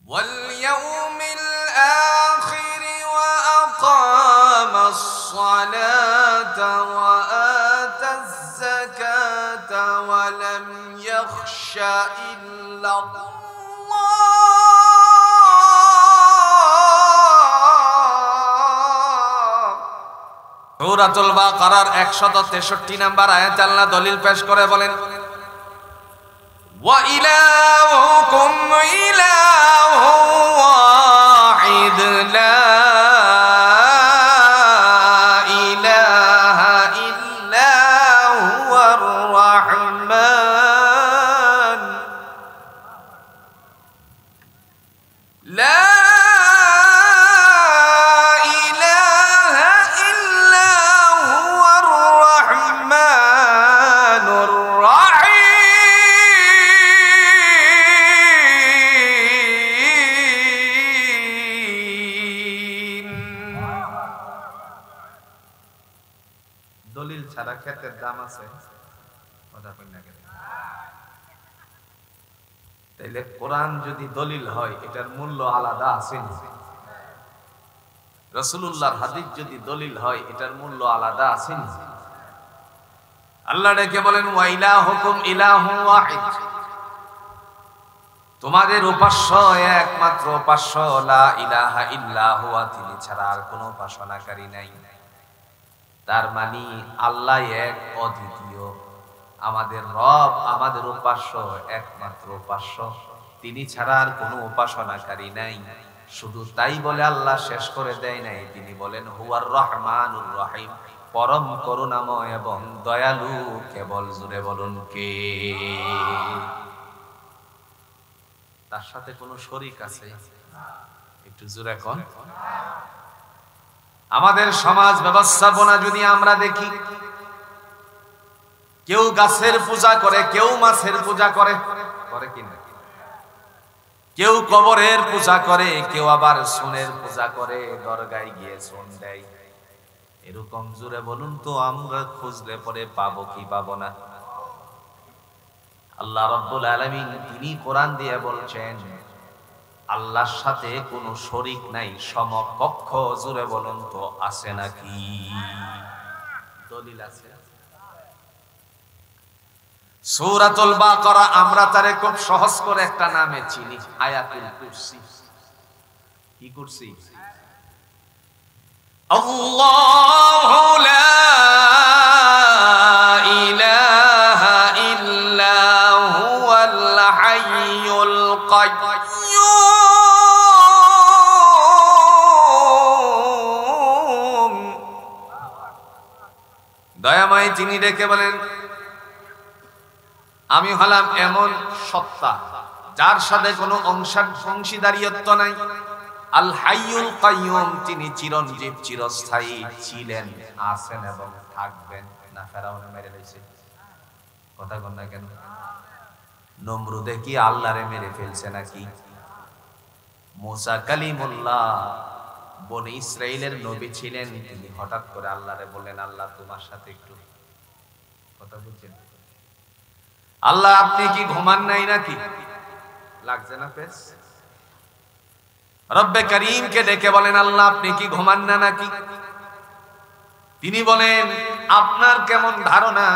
واليوم الآخر وأقام الصلاة وآتى الزكاة ولم يخش إلا الله সূরাতুল বাকারার 163 নম্বর আয়াতে আল্লাহ দলিল পেশ করে বলেন ওয়া ইলাহুকুম ইলাহু ওয়াহিদ লা ইলাহা ইল্লা হুয়ার রাহমান লা দলিল ছাড়া ক্ষেতের দাম আছে কথা কই না কেন? তাইলে কোরআন যদি দলিল হয় এটার মূল্য আলাদা আছে না? রাসূলুল্লাহর হাদিস যদি দলিল হয় এটার মূল্য আলাদা আছে না? আল্লাহ ডেকে বলেন ওয়া ইলাহুকুম ইলাহু ওয়াহিদ, তোমাদের উপাস্য একমাত্র উপাস্য, লা ইলাহা ইল্লা হুয়া, তিনি ছাড়া আর কোনো উপাসনাকারী নাই। তার মানে আল্লাহ এক, অদ্বিতীয়, আমাদের রব, আমাদের উপাস্য, একমাত্র উপাস্য, তিনি ছাড়া আর কোনো উপাসনাকারী নাই। শুধু তাই বলে আল্লাহ শেষ করে দেয় নাই, তিনি বলেন হুয়ার রহমানুর রহিম, পরম করুণাময় এবং দয়ালু। কেবল জুড়ে বলুন কে? তার সাথে কোনো শরীক আছে? একটু জোরে কোন। আমাদের সমাজ ব্যবস্থাপনা যদি আমরা দেখি, কেউ গাছের পূজা করে, কেউ মাছের পূজা করে, করে কিনা? কেউ কবরের পূজা করে, কেউ আবার সোনের পূজা করে, দরগায় গিয়ে সোন দেয়। এরকম জোরে বলুন তো আমরা খুঁজলে পরে পাবো কি পাবো না? আল্লাহ রাব্বুল আলামিন তিনি কোরআন দিয়ে বলছেন আল্লাহর সাথে কোনো শরীক নাই, সমকক্ষ। জোরে বলুন তো আছে নাকি? দলিল আছে। সূরাতুল বাকারা আমরা তারে খুব সহজ করে একটা নামে চিনি, আয়াতুল কুরসি। কি কুরসি? আল্লাহু লা ইলাহা ইল্লা হুয়াল হাইয়ুল কাইয়্যুম। দয়াময় তিনি ডেকে বলেন আমি হলাম এমন সত্তা যার সাথে কোনো অংশীদারিত্ব নাই। আল হাইয়ুল কাইয়্যুম, তিনি চিরঞ্জীব, চিরস্থায়ী, ছিলেন, আছেন এবং থাকবেন। না ফেরাউনে মেরে ফেলছে, কথা কন না কেন? নমরুদে কি আল্লাহরে মেরে ফেলছে নাকি? মুসা কালিমুল্লাহ বনি ইসরাইলের নবী ছিলেন, তিনি হঠাৎ করে আল্লাহরে বললেন আল্লাহ তোমার সাথে একটু কথা বলছেন। আল্লাহ আপনি কি ঘুমান নাই নাকি? লাগছে না পেস? রব্বে করিমকে ডেকে বলেন আল্লাহ আপনি কি ঘুমান না নাকি? তিনি বলেন আপনার কেমন ধারণা?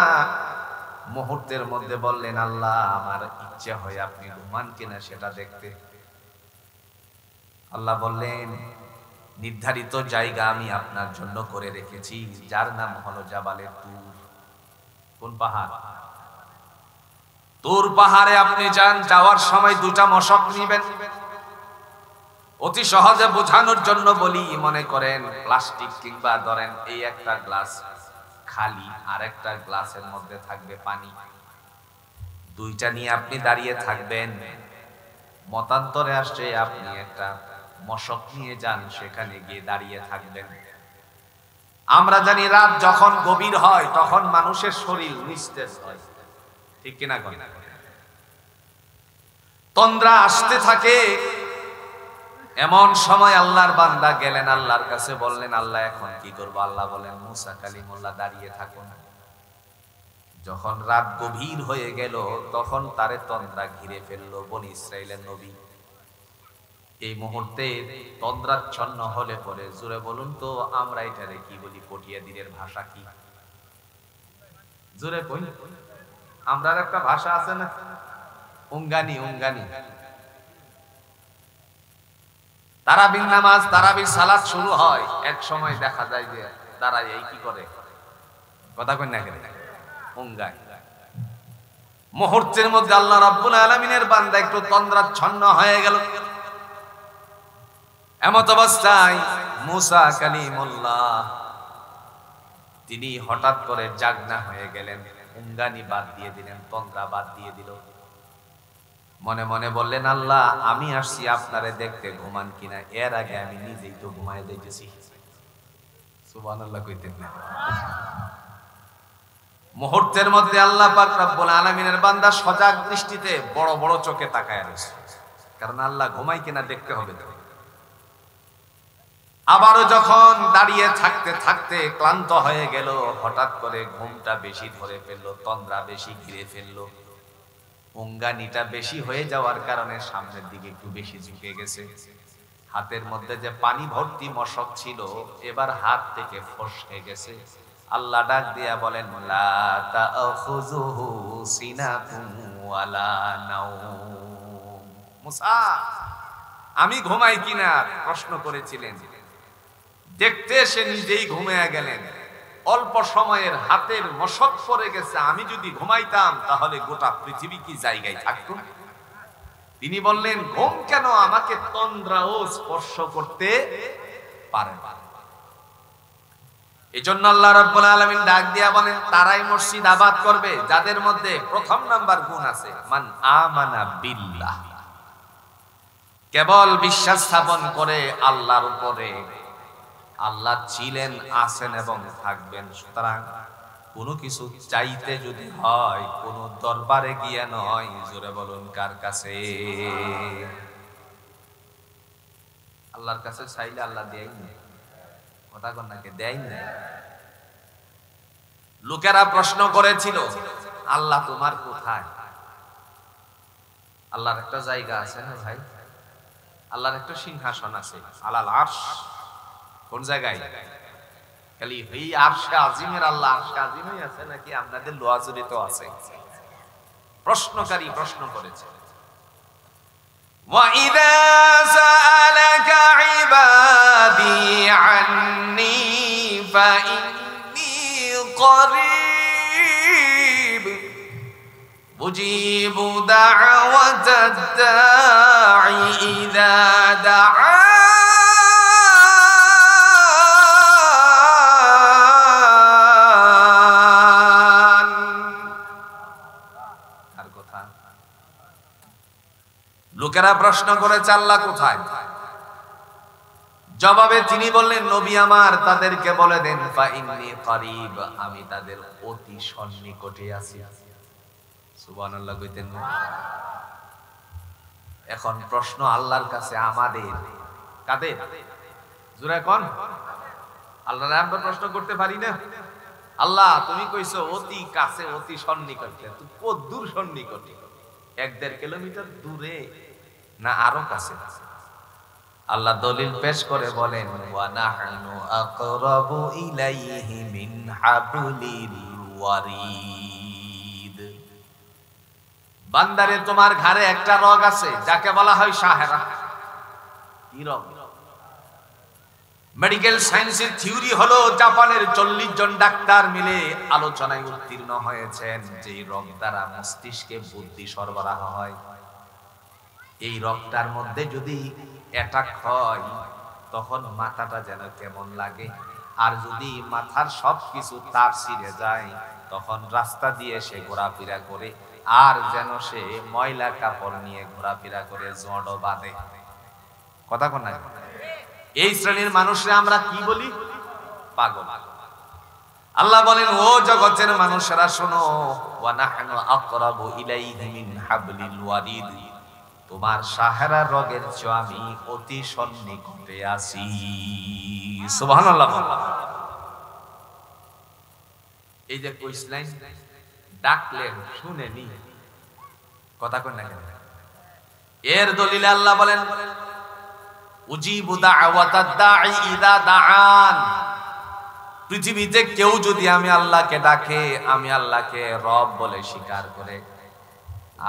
মুহূর্তের মধ্যে বললেন আল্লাহ আমার ইচ্ছে হয় আপনি ঘুমান কিনা সেটা দেখতে। আল্লাহ বললেন নির্ধারিত জায়গা আমি আপনার জন্য করে রেখেছি, যার নাম হলো জাবালে তুর। কোন পাহাড়? তুর পাহাড়ে আপনি যান, যাওয়ার সময় দুটা মশক নিবেন। অতি সহজে বোঝানোর জন্য বলি, মনে করেন প্লাস্টিক কিংবা ধরেন এই একটা গ্লাস খালি, আর একটা গ্লাসের মধ্যে থাকবে পানি, দুইটা নিয়ে আপনি দাঁড়িয়ে থাকবেন। মতান্তরে আসছে আপনি একটা মশক নিয়ে যান, সেখানে গিয়ে দাঁড়িয়ে থাকবেন। আমরা জানি রাত যখন গভীর হয় তখন মানুষের শরীর নিস্তেজ হয়, ঠিক কিনা? তন্দ্রা আসতে থাকে। এমন সময় আল্লাহর বান্দা গেলেন আল্লাহর কাছে, বললেন আল্লাহ এখন কি করবো? আল্লাহ বলেন মুসা কালিমুল্লাহ দাঁড়িয়ে থাকুন। যখন রাত গভীর হয়ে গেল তখন তারে তন্দ্রা ঘিরে ফেললো। বনি ইসরাইলের নবী এই মুহূর্তে তন্দ্রাচ্ছন্ন হলে পরে জোরে বলুন তো আমরা এটারে কি বলি? পটিয়াদিনের ভাষা কি? জোরে কই। আমরার একটা ভাষা আছে না, উঙ্গানি। উঙ্গানি। তারাবির নামাজ, তারাবির সালাত শুরু হয়, এক সময় দেখা যায় যে তারা এই কি করে, কথা কই না কেন, উঙ্গাই। মুহূর্তের মধ্যে আল্লাহ রাব্বুল আলামিনের বান্দা একটু তন্দ্রাচ্ছন্ন হয়ে গেল। এমত অবস্থায় মুসা কালিমুল্লাহ তিনি হঠাৎ করে জাগনা হয়ে গেলেন, উঙ্গানি বাদ দিয়ে দিলেন, তন্দ্রা বাদ দিয়ে দিল। মনে মনে বললেন, আল্লাহ আমি আসছি আপনারে দেখতে, ঘুমান কিনা, এর আগে আমি নিজেই তো ঘুমায় যাইতেছি। সুবহানাল্লাহ কইতেন না? মুহূর্তের মধ্যে আল্লাহ পাক রব্বুল আলামিনের বান্দা সজাগ দৃষ্টিতে বড় বড় চোখে তাকায় রয়েছে, কারণ আল্লাহ ঘুমায় কিনা দেখতে হবে তো। আবারও যখন দাঁড়িয়ে থাকতে থাকতে ক্লান্ত হয়ে গেল, হঠাৎ করে ঘুমটা বেশি ধরে ফেললো, তন্দ্রা বেশি ঘিরে ফেললো, উঙ্গানিটা বেশি হয়ে যাওয়ার কারণে সামনের দিকে একটু বেশি ঝুঁকে গেছে। হাতের মধ্যে যে পানি ভর্তি মশক ছিল এবার হাত থেকে ফসকে গেছে। আল্লাহ ডাক দিয়া বলেন, লা তাখুযুহু সিনাতুন ওয়ালা নাওম। মুসা আমি ঘুমাই কিনা প্রশ্ন করেছিলেন, দেখতে এসে নিজেই ঘুমিয়ে গেলেন। অল্প সময়ের হাতের মশক পড়ে গেছে, আমি যদি ঘুমাইতাম তাহলে গোটা পৃথিবী কি জায়গায় থাকতো? তিনি বললেন, ঘুম কেন, আমাকে তন্দ্রাও স্পর্শ করতে পারে না। এজন্য আল্লাহ রাব্বুল আলামিন ডাক দিয়া বলেন, তারাই মসজিদ আবাদ করবে যাদের মধ্যে প্রথম নাম্বার গুণ আছে, মান আমানা বিল্লাহ, কেবল বিশ্বাস স্থাপন করে আল্লাহর উপরে। আল্লাহ ছিলেন, আছেন এবং থাকবেন। সুতরাং কোনো কিছু চাইতে যদি হয় কোনো দরবারে গিয়ে নয়, জোরে বলুন কার কাছে? আল্লাহর কাছে চাইলে আল্লাহ দেয় না, কথা কন নাকি, দেয় না। লোকেরা প্রশ্ন করেছিল, আল্লাহ তোমার কোথায়? আল্লাহর একটা জায়গা আছে না ভাই, আল্লাহর একটা সিংহাসন আছে, আলাল আরশ। কোন জায়গায়? খালি এই আরশে আজিমের আল্লাহ আরশে আজিমই আছে নাকি আপনাদের লোয়াজুরিতে আছে? প্রশ্নকারী প্রশ্ন করেছে। ওয়া ইযা সাআলাকা ইবাদি আন্নী ফাইন্নী করিব উজিবু দাওয়াতাদ দাঈ ইযা দাআ। লোকেরা প্রশ্ন করেছে আল্লাহ কোথায়? জবাবে তিনি বললেন, নবী আমার তাদেরকে বলে দেন, ফাইন্নী করিব, আমি তাদের অতি সন্নিকটে আছি। সুবহানাল্লাহ কইতেন না? এখন প্রশ্ন আল্লাহর কাছে আমাদের, কাদের? জোরে কোন? আল্লাহর আমরা প্রশ্ন করতে পারি না? আল্লাহ তুমি কইছো অতি কাছে, অতি সন্নিকটে, তুই কত দূর সন্নিকটে? 1-1.5 কিলোমিটার দূরে না আরো কাছে? আল্লাহ দলিল পেশ করে বলেন, ওয়া নাহনু আকরাবু ইলাইহি মিন হাবলিল ওয়ারিদ। বান্দারে তোমার ঘাড়ে একটা রগ আছে যাকে বলা হয় সাহেরা। কি রগ? মেডিকেল সায়েন্সের থিওরি হলো, জাপানের 40 জন ডাক্তার মিলে আলোচনায় উত্তীর্ণ হয়েছেন যে রগ দ্বারা মস্তিষ্কে বুদ্ধি সরবরাহ হয়। এই রগটার মধ্যে যদি অ্যাটাক হয় তখন মাথাটা যেন কেমন লাগে, আর যদি মাথার সবকিছু তার ছিঁড়ে যায় তখন রাস্তা দিয়ে সে ঘোরাফেরা করে, আর যেন সে ময়লা কাপড় নিয়ে ঘোরাফেরা করে, জড় বাঁধে। কথা কোন না? এই শ্রেণীর মানুষরা আমরা কি বলি? পাগল। আল্লাহ বলেন, ও জগতের মানুষেরা শোনো, ওয়া নাহনু আকরাবু ইলাইহি মিন হাবলিল ওয়ারিদ, তোমার সাহারা রগের চেয়ে আমি অতি সন্নিকটে আছি। সুবহানাল্লাহ। এই যে কইছিলেন ডাকলেন শুনেনি, কথা কোন না? এর দলিলে আল্লাহ বলেন, উজিবু দাওয়াতাদ দাঈ ইযা দাআন। পৃথিবীতে কেউ যদি আমি আল্লাহকে ডাকে, আমি আল্লাহকে রব বলে স্বীকার করে,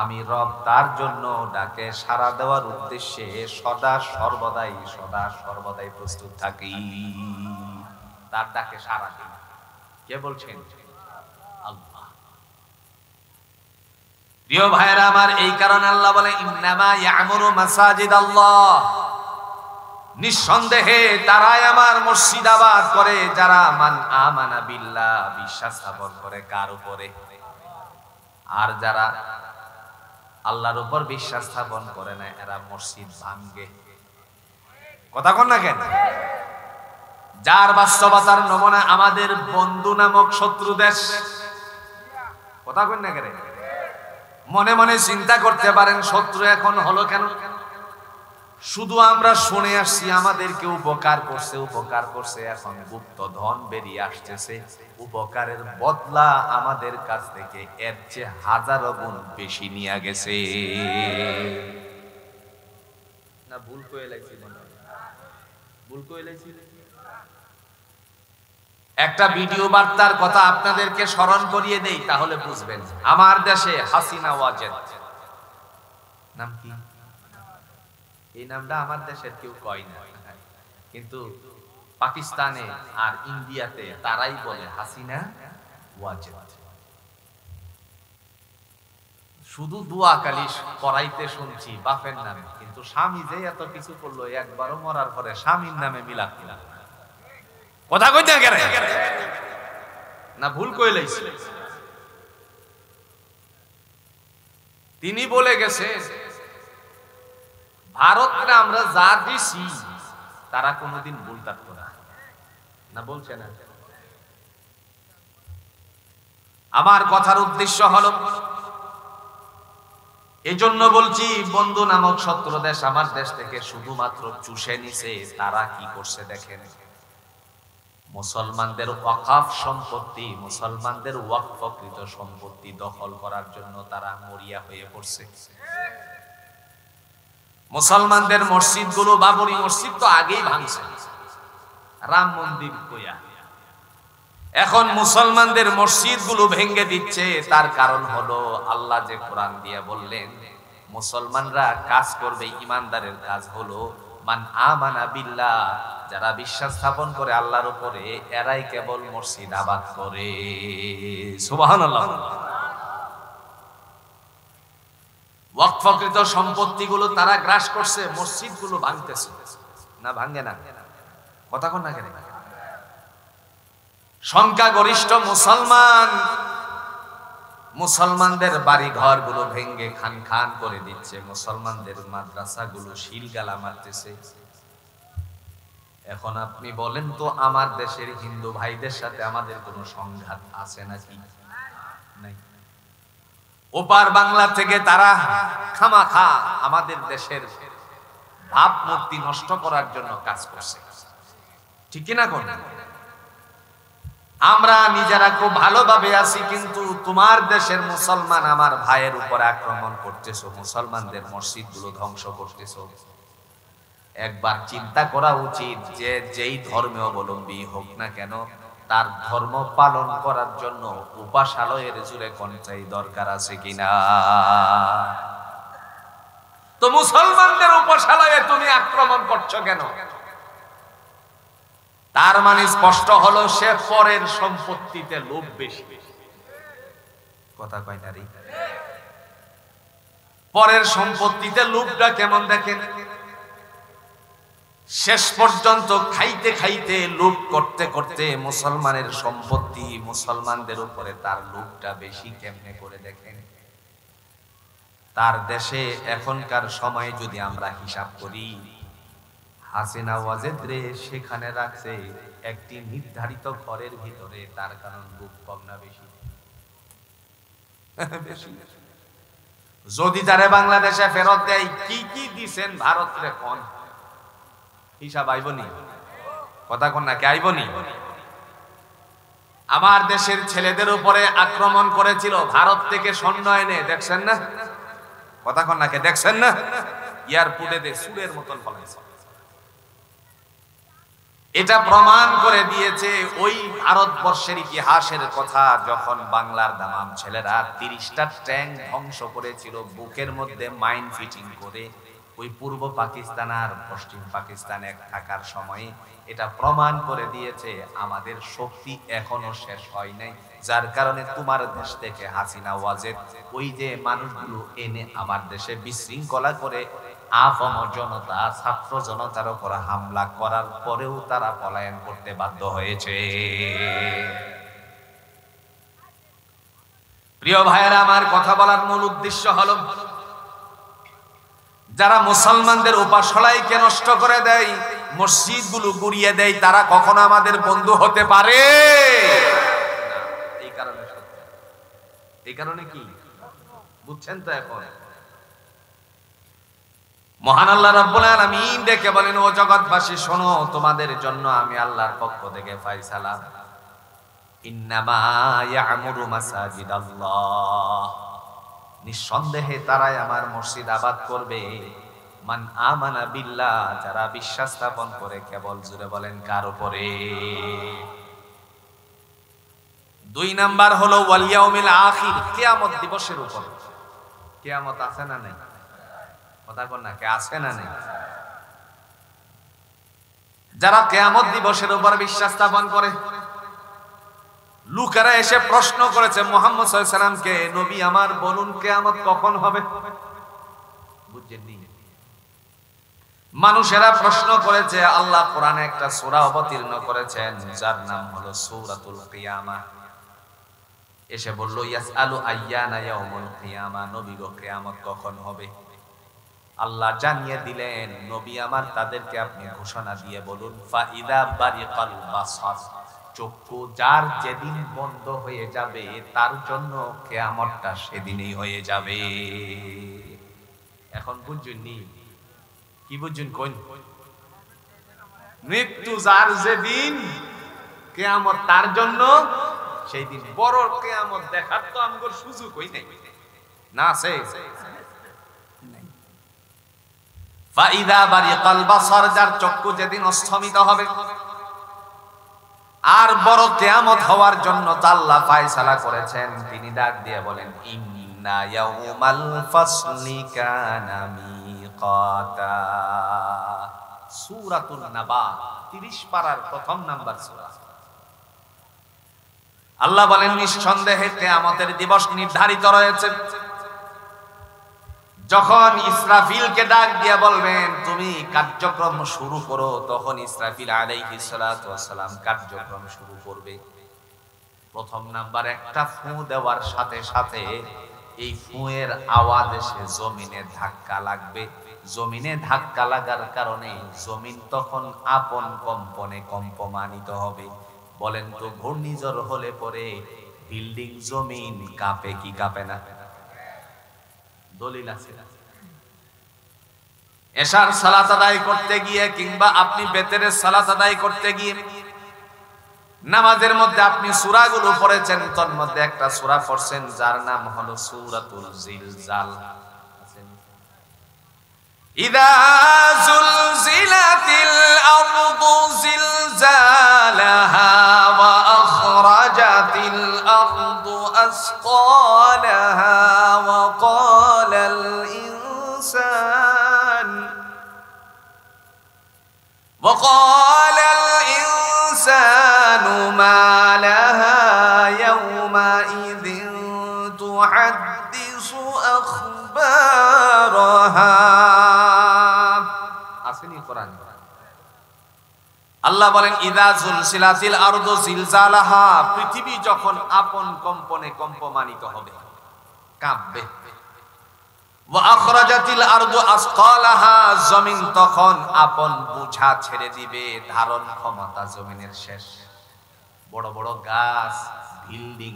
আমি রব তার জন্য ডাকে সাড়া দেওয়ার উদ্দেশ্যে সদা সর্বদাই প্রস্তুত থাকি। তার ডাকে সাড়া দিই। কে বলছেন? আল্লাহ। প্রিয় ভাইরা আমার, এই কারণে আল্লাহ বলে ইন্নামা ইয়ামুরু মাসাজিদাল্লাহ, নিঃসন্দেহে তারাই আমার মসজিদ আবাদ করে যারা মান আমানা বিল্লাহ, বিশ্বাস স্থাপন করে কার উপরে? আর যারা আল্লাহর উপর বিশ্বাস স্থাপন করে না, এরা মসজিদ ভাঙ্গে। কথা কন না কেন? যার বাস্তবতার নমুনা আমাদের বন্ধু নামক শত্রু দেশ। কথা কন না কেন? মনে মনে চিন্তা করতে পারেন শত্রু এখন হলো কেন? শুধু আমরা শুনে আসছি আমাদেরকে উপকার করছে, এখন গুপ্ত ধন বেরিয়ে আসতেছে, উপকারের বদলা আমাদের কাছ থেকে এর চেয়ে হাজারো গুণ বেশি নিয়ে গেছে। না ভুল কয়ে লাইছি? ভুল কয়ে লাইছি। একটা ভিডিও বার্তার কথা আপনাদেরকে স্মরণ করিয়ে দেই, তাহলে বুঝবেন। আমার দেশে হাসিনা ওয়াজেদ নাম কি? এই নামটা আমার দেশের কেউ কয় না, কিন্তু পাকিস্তানে আর ইন্ডিয়াতে তারাই বলে হাসিনা ওয়াজেদ। শুধু দোয়া কালিশ করাইতে শুনছি বাপের নামে, কিন্তু স্বামী যে এত কিছু করলো, একবারও মরার পরে স্বামীর নামে মিলাদ দিলাম। কথা কইতে গেলে না ভুল কইলাইছি? তিনি বলে গেছে ভারতকে আমরা যা দিছি তারা কোনোদিন ভুল থাকতো না। না বলছে না? আমার কথার উদ্দেশ্য হলো, এজন্য বলছি বন্ধু নামক শত্রু দেশ আমার দেশ থেকে শুধুমাত্র চুষে নিছে। তারা কি করছে দেখেন, মুসলমানদের ওয়াকফ সম্পত্তি, মুসলমানদের ওয়াকফকৃত সম্পত্তি দখল করার জন্য তারা মরিয়া হয়ে পড়ছে। মুসলমানদের মসজিদগুলো, বাবরি মসজিদ তো আগেই ভাঙছে, রাম মন্দির কইয়া এখন মুসলমানদের মসজিদগুলো ভেঙে দিচ্ছে। তার কারণ হলো আল্লাহ যে কোরআন দিয়ে বললেন মুসলমানরা কাজ করবে, ইমানদারের কাজ হলো মান আমানা বিল্লাহ, যারা বিশ্বাস স্থাপন করে আল্লাহর উপরে, এরাই কেবল মসজিদ আবাদ করে। সুবহানাল্লাহ। ওয়াকফকৃত সম্পত্তিগুলো তারা গ্রাস করছে, মসজিদগুলো ভাঙতেছে। না ভাঙে না? কথা কোন না কেন? সংখ্যাগরিষ্ঠ মুসলমানদের বাড়ি ঘরগুলো ভেঙে খান খান করে দিচ্ছে, মুসলমানদের মাদ্রাসাগুলো শিলগালা মারতেছে। এখন আপনি বলেন তো, আমার দেশের হিন্দু ভাইদের সাথে আমাদের কোনো সংঘাত আছে নাকি? নাই। ওপার বাংলা থেকে তারা খামাখা আমাদের দেশের ভাবমূর্তি নষ্ট করার জন্য কাজ করছে, ঠিক কিনা? কোন আমরা নিজেরা খুব ভালোভাবে আছি, কিন্তু তোমার দেশের মুসলমান আমার ভাইয়ের উপর আক্রমণ করতেছো, মুসলমানদের মসজিদগুলো ধ্বংস করতেছো। একবার চিন্তা করা উচিত যে যেই ধর্মে অবলম্বী হোক না কেন, তার ধর্ম পালন করার জন্য উপাসালয়ের জুড়ে কোনটাই দরকার আছে কিনা? তো মুসলমানদের উপাসালয়ে তুমি আক্রমণ করছো কেন? তার মানে স্পষ্ট হলো সে পরের সম্পত্তিতে লোভ বেশি। কথা কয় না রে? পরের সম্পত্তিতে লোভটা কেমন দেখেন, শেষ পর্যন্ত খাইতে খাইতে লোভ করতে করতে মুসলমানের সম্পত্তি, মুসলমানদের উপরে তার লোভটা বেশি কেমনে করে দেখেন। তার দেশে এখনকার সময়ে যদি আমরা হিসাব করি, হাসিনা ওয়াজেদ রে সেখানে রাখছে একটি নির্ধারিত ঘরের ভিতরে, তার কারণ লোভ কম না বেশি? বেশি। যদি তারে বাংলাদেশে ফেরত দেয়, কি কি দিছেন ভারত রে কোন হিসাব আইবনি? কথা কোন না কে আইবনি? আমার দেশের ছেলেদের উপরে আক্রমণ করেছিল, ভারত থেকে সৈন্য এনে, দেখছেন না? কথা কোন না কে দেখছেন না? এয়ারপোর্টে সুরের মতন ফলাইছে। এটা প্রমাণ করে দিয়েছে ওই ভারতবর্ষের ইতিহাসের কথা, যখন বাংলার দামাম ছেলেরা 30টা ট্যাঙ্ক ধ্বংস করেছিল বুকের মধ্যে মাইন ফিটিং করে ওই পূর্ব পাকিস্তান আর পশ্চিম পাকিস্তানে থাকার সময়ে, এটা প্রমাণ করে দিয়েছে আমাদের শক্তি এখনো শেষ হয় নাই। যার কারণে তোমার দেশ থেকে হাসিনা ওয়াজেদ ওই যে মানুষগুলো এনে আমার দেশে বিশৃঙ্খলা করে আফম জনতা, ছাত্র জনতার উপর হামলা করার পরেও তারা পলায়ন করতে বাধ্য হয়েছে। প্রিয় ভাইয়েরা, আমার কথা বলার মূল উদ্দেশ্য হলো, যারা মুসলমানদের উপাসনাকে নষ্ট করে দেয়, মসজিদগুলো গুড়িয়ে দেয়, তারা কখনো আমাদের বন্ধু হতে পারে? এই কারণে কি বুঝছেন তো? এখন মহান আল্লাহ রাব্বুল আলামিন ডেকে বলেন, ও জগৎবাসী শোনো, তোমাদের জন্য আমি আল্লাহর পক্ষ থেকে ফয়সালা, ইন্নামা ইয়ামুরু মাসাজিদাল্লাহ, নিঃসন্দেহে তারাই আমার মসজিদ আবাদ করবে, মান আমানা বিল্লাহ, যারা বিশ্বাস স্থাপন করে। কেবল জুড়ে বলেন কার উপরে? 2 নাম্বার হলো ওয়াল ইয়াউমিল আখির, কিয়ামত দিবসের উপর। কিয়ামত আছে না নেই? কথা কোন না, কে আছে না নেই? যারা কিয়ামত দিবসের উপর বিশ্বাস স্থাপন করে, লোকেরা এসে প্রশ্ন করেছে মুহাম্মদ সাল্লাল্লাহু আলাইহি সাল্লামকে, নবী আমার বলুন কিয়ামত কখন হবে? বুঝছেননি? মানুষেরা প্রশ্ন করেছে, আল্লাহ কোরআনে একটা সূরা অবতীর্ণ করেছেন যার নাম হলো সূরাতুল কিয়ামাহ। এসে বলল, ইয়াসআলু আইয়ানা ইয়াউমুল কিয়ামা, নবী গো কিয়ামত কখন হবে? আল্লাহ জানিয়ে দিলেন, নবী আমার তাদেরকে আপনি ঘোষণা দিয়ে বলুন, ফাইদা বারিকাল বাসার, চক্ষু যার যেদিন বন্ধ হয়ে যাবে তার জন্য কিয়ামতটা সেদিনই হয়ে যাবে। এখন বুঝুননি? কি বুঝুন? কোন মৃত্যু যার যেদিন, কিয়ামত তার জন্য সেই দিন। বড় কিয়ামত দেখার তো আমগর সুযোগ হই নাই, না আছে? ফাইদা বারিকাল বাসার, যার চক্ষু যেদিন অস্তমিত হবে। আর বড় কিয়ামত হওয়ার জন্য আল্লাহ ফয়সালা করেছেন। তিনি ডাক দিয়ে বলেন, ইন্না ইয়াউমাল ফাসলি কানা মিকাতা, সূরাতুন নাবা 30 পারার প্রথম নাম্বার সূরা। আল্লাহ বলেন, নিঃসন্দেহে কিয়ামতের দিবস নির্ধারিত রয়েছে। যখন ইসরাফিলকে ডাক দিয়ে বলবেন তুমি কার্যক্রম শুরু করো, তখন ইসরাফিল আলাইহিস সালাতু ওয়াস সালাম কার্যক্রম শুরু করবে। প্রথম নাম্বার, একটা ফু দেওয়ার সাথে সাথে এই ফুয়ের আওয়াজ এসে জমিনে ধাক্কা লাগবে। জমিনে ধাক্কা লাগার কারণে জমিন তখন আপন কম্পনে কম্পমানিত হবে। বলেন তো, ঘূর্ণিঝড় হলে পরে বিল্ডিং জমিন কাঁপে কি কাঁপে না? দলিল আছে। এশার সালাত আদায় করতে গিয়ে কিংবা আপনি বেতেরের সালাত আদায় করতে গিয়ে নামাজের মধ্যে আপনি সূরাগুলো পড়েছেন, তার মধ্যে একটা সূরা পড়ছেন যার নাম হলো সূরাতুল জিলজাল। ইযা যুলজিলাতিল আরদু জিলজালাহা ওয়া আখরাজাতিল আরদু আসকালাহা ওয়া ক্বালাল ইনসানু মা লাহা ইয়াওমাইযিন তুহাদ্দিসু আখবারাহা। আসেনি কোরআন? আল্লাহ বলেন, ইযা যুলজিলাতিল আরদু জিলজালাহা, পৃথিবী যখন আপন কম্পনে কম্পমানিত হবে, কাঁপবে। ওয়া আখরাজাতিল আরদু আসকালাহা, জমিন তখন আপন বোঝা ছেড়ে দিবে, ধারণ ক্ষমতা জমিনের শেষ। বড় বড় গাছ, বিল্ডিং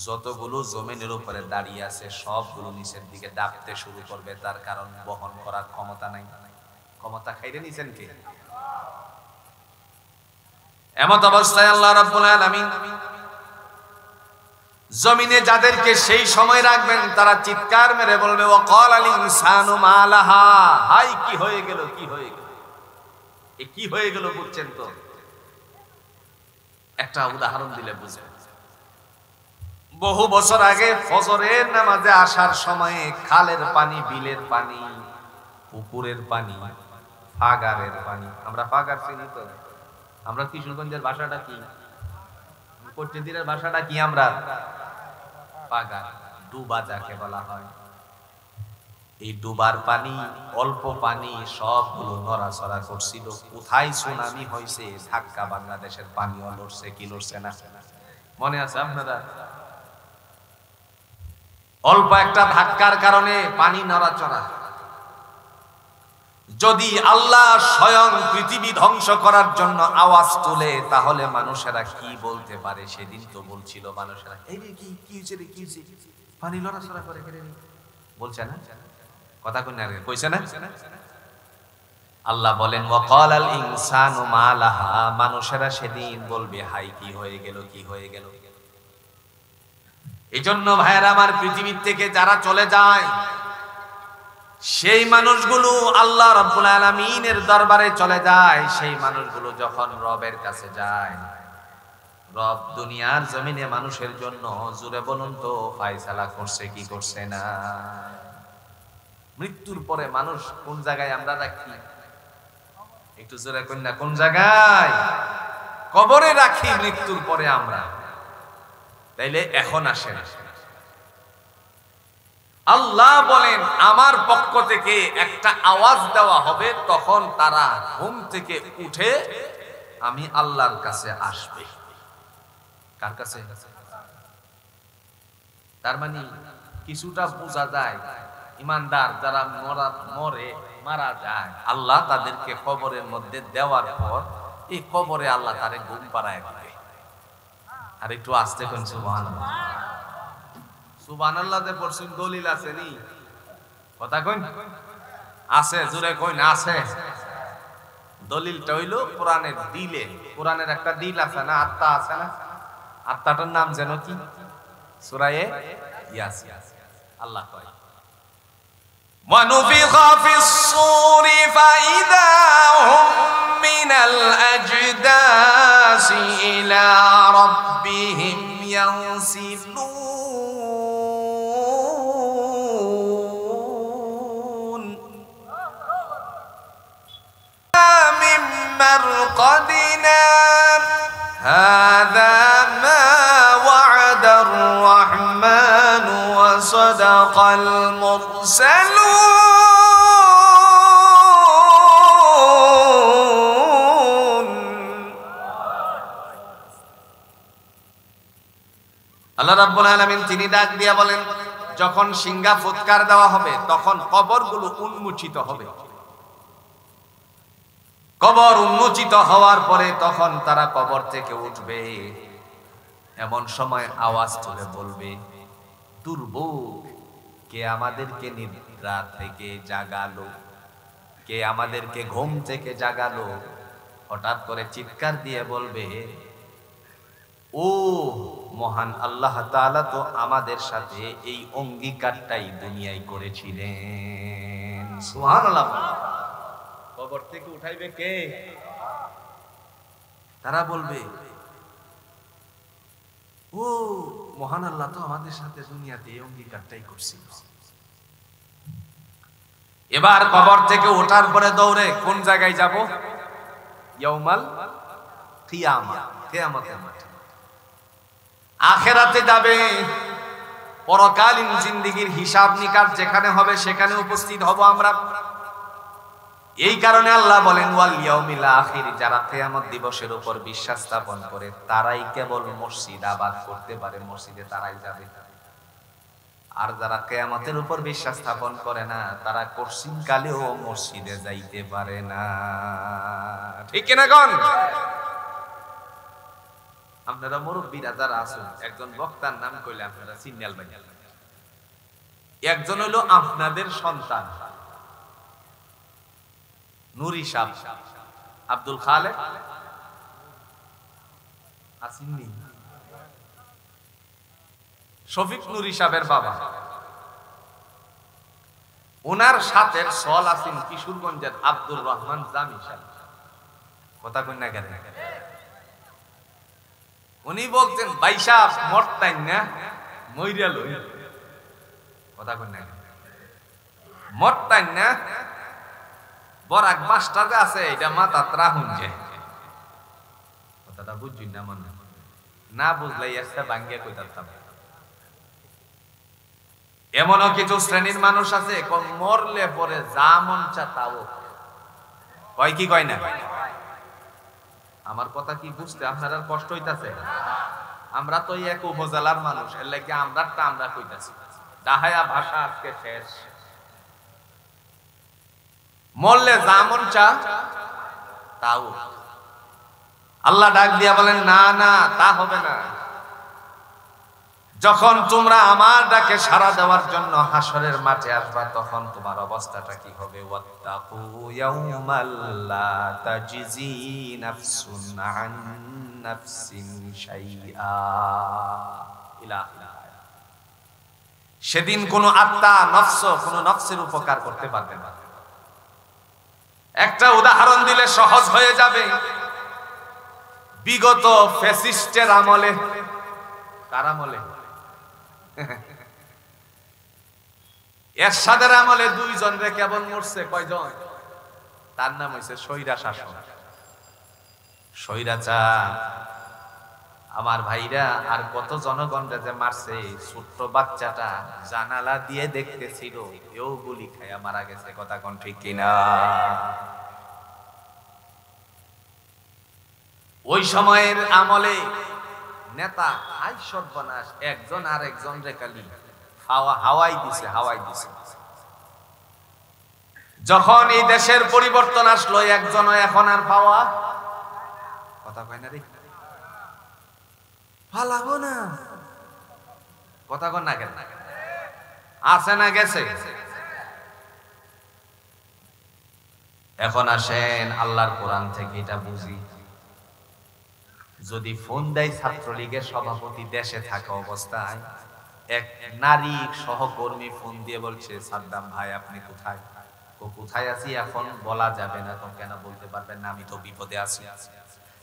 যতগুলো জমিনের উপরে দাঁড়িয়ে আছে সবগুলো নিচের দিকে ডাবতে শুরু করবে, তার কারণ বহন করার ক্ষমতা নাই। ক্ষমতা খাইরে নিছেন কে? এমত অবস্থায় আল্লাহ রাব্বুল আলামিন জমিনে যাদেরকে সেই সময় রাখবেন তারা চিৎকার মেরে বলবে, ওয়া ক্বালাল ইনসানু মা লাহা, হাই কি হয়ে গেল, কি হয়ে গেল। এ কি হয়ে গেল বুঝছেন তো? একটা উদাহরণ দিলে বুঝবেন। বহু বছর আগে ফজরের নামাজে আসার সময়ে খালের পানি, বিলের পানি, পুকুরের পানি, ফাগারের পানি, আমরা ফাগার চিনি তো, আমরা কিশোরগঞ্জের ভাষাটা কি, পট্টিদিরের ভাষাটা কি, আমরা ফাগার, ডুবা যাকে বলা হয়। এই ডুবার পানি, অল্প পানি সবগুলো নড়াচড়া করছিল। কোথায় সুনামি হয়েছে, ধাক্কা বাংলাদেশের পানিও লড়ছে, কি লড়ছে না মনে আছে আপনারা? অল্প একটা ধাক্কার কারণে পানি নড়াচড়া। যদি আল্লাহ স্বয়ং পৃথিবী ধ্বংস করার জন্য আওয়াজ তুলে, তাহলে মানুষেরা কি বলতে পারে? সেদিন তো বলছিল মানুষেরা, এই রে কি হয়েছে রে, কি হয়েছে, পানি নড়াচড়া করে কেন বলছে না, কথা কোন কইছে না? আল্লাহ বলেন ওয়াকালাল ইনসানু মা লাহা, মানুষেরা সেদিন বলবে হাই কি হয়ে গেল, কি হয়ে গেল। এজন্য ভাইয়েরা আমার, পৃথিবীর থেকে যারা চলে যায়, সেই মানুষগুলো আল্লাহ রাব্বুল আলামিনের দরবারে চলে যায়। সেই মানুষগুলো যখন রবের কাছে যায়, রব দুনিয়ার জমিনে মানুষের জন্য, জুড়ে বলুন তো, ফায়সালা করছে কি করছে না? মৃত্যুর পরে মানুষ কোন জায়গায় আমরা রাখি? একটু জোরে কই না, কোন জায়গায়? কবরে রাখি মৃত্যুর পরে আমরা। তাইলে এখন আসেন, আল্লাহ বলেন আমার পক্ষ থেকে একটা আওয়াজ দেওয়া হবে, তখন তারা ঘুম থেকে উঠে আমি আল্লাহর কাছে আসবে। কার কাছে? তার মানে কিছুটা বোঝা যায়, ইমানদার যারা মারা যায়, আল্লাহ তাদেরকে কবরের মধ্যে দেওয়ার পর এই কবরে আল্লাহ তারে ঘুম পাড়ায় দিবে। আর একটু আস্তে কোন সুবহানাল্লাহ, সুবহানাল্লাহ যে পড়ছেন দলিল আছে নি, কথা কইন আছে, জোরে কইন আছে। দলিলটা হইলো কোরআনের দিলে, কোরআনের একটা দিল আছে না, আত্মা আছে না, আত্মাটার নাম যেন কি? সূরা ইয়াসিন। আল্লাহ কয় وَنُفِخَ فِي الصُّورِ فَإِذَا هُمْ مِنَ الْأَجْدَاثِ إِلَى رَبِّهِمْ يَنْسِلُونَ مِنْ مَرْقَدِنَا هَذَا مَا وَعَدَ الرَّحْمَنُ وَصَدَقَ الْمُرْسَلُونَ। আল্লাহ রাব্বুল আলামিন তিনি ডাক দিয়া বলেন, যখন সিংহা ফুৎকার দেওয়া হবে, তখন কবরগুলো উন্মোচিত হবে। কবর উন্মোচিত হওয়ার পরে তখন তারা কবর থেকে উঠবে। এমন সময় আওয়াজ তুলে বলবে, দুর্ভোগ, কে আমাদেরকে নিদ্রা থেকে জাগালো, কে আমাদেরকে ঘুম থেকে জাগালো? হঠাৎ করে চিৎকার দিয়ে বলবে, ও মহান আল্লাহ তাআলা তো আমাদের সাথে এই অঙ্গীকারটাই দুনিয়ায় করেছিলেন। সুবহানাল্লাহ। কবর থেকে উঠাইবে কে? তারা বলবে, ও মহান আল্লাহ তো আমাদের সাথে দুনিয়াতে এই অঙ্গীকারটাই করছিল। এবার কবর থেকে ওঠার পরে দৌড়ে কোন জায়গায় যাব? ইয়াউমাল কিয়ামা, কিয়ামতের মাঠে, আখিরাতে যাবে। পরকালীন জিন্দেগীর হিসাব নিকাশ যেখানে হবে সেখানে উপস্থিত হব আমরা। এই কারণে আল্লাহ বলেন ওয়াল ইয়াউমিল আখির, যারা কিয়ামত দিবসের উপর বিশ্বাস স্থাপন করে তারাই কেবল মসজিদ আবাদ করতে পারে, মসজিদে তারাই যাবে। আর যারা কিয়ামতের উপর বিশ্বাস স্থাপন করে না, তারা কঠিন কালেও মসজিদে যাইতে পারে না। ঠিক কিনা কোন? আপনারা মুরব্বীরা যারা আছেন, একজন বক্তার নাম কইলে আপনারা সিগন্যাল পাইবেন। একজন হলো আপনাদের সন্তান নুরি সাহেব, আব্দুল খালেক আসিননি, শফিক নুরি সাহেবের বাবা। ওনার সাথে সল আছেন কিশোরগঞ্জের আব্দুর রহমান জামি সাহেব। কথা কই না কেন? উনি বলছেন বাইশা মরতাই না মইরা লই। কথা কই না কেন? মরতাই না বরাক বাসটা যে আছে এটা মাথাত রাখুন যে। কথাটা বুঝুন না মনে না বুঝলে এসে ভাঙ্গিয়া কইতাম। এমনও কিছু শ্রেণীর মানুষ আছে মরলে পরে যা মন চা তাও কয়, কি কয় না? আমার কথা কি বুঝতে আপনার আর কষ্ট হইতাছে? আমরা তো এক উপজেলার মানুষ, এর লাগে আমরা কইতাছি দাহায়া ভাষা আজকে শেষ। মরলে যা মন চা তাও। আল্লাহ ডাক দিয়া বলেন না না তা হবে না। যখন তোমরা আমার ডাকে সাড়া দেওয়ার জন্য হাসরের মাঠে আসবা তখন তোমার অবস্থাটা কি হবে? ওয়াত্তাকু ইয়াউমাল লা তাজজি নাফসুন আন নাফসিন শাইআ ইলা আখির। সেদিন কোন আত্মা কোন নফসের উপকার করতে পারবে না। একটা উদাহরণ দিলে সহজ হয়ে যাবে। বিগত ফ্যাসিস্টের আমলে, কার আমলে? এরশাদের আমলে দুইজন রে কেবল মরছে। কয়জন? তার নাম হইছে স্বৈরা শাসক, স্বৈরাচার। আমার ভাইরা আর কত জনগণরা যে মারছে। ছোট্ট বাচ্চাটা জানালা দিয়ে দেখতেছিল, এও গুলি খায়া মারা গেছে। কথা কোন ঠিক কিনা? ওই সময়ের আমলে নেতা আই সর্বনাশ একজন আর একজন রে খালি হাওয়াই দিছে। যখন এই দেশের পরিবর্তন আসলো একজন এখন আর পাওয়া কথা কয় না রে, ফালাবো না। কথা কন না কেন? আছে না গেছে? এখন আসেন আল্লাহর কোরআন থেকে এটা বুঝি। যদি ফোন দেয় ছাত্রলীগের সভাপতি দেশে থাকা অবস্থায়, এক নারী সহকর্মী ফোন দিয়ে বলছে সাদ্দাম ভাই আপনি কোথায়? কোথায় আছি এখন বলা যাবে না। তো কেন বলতে পারবেন না? আমি তো বিপদে আছি,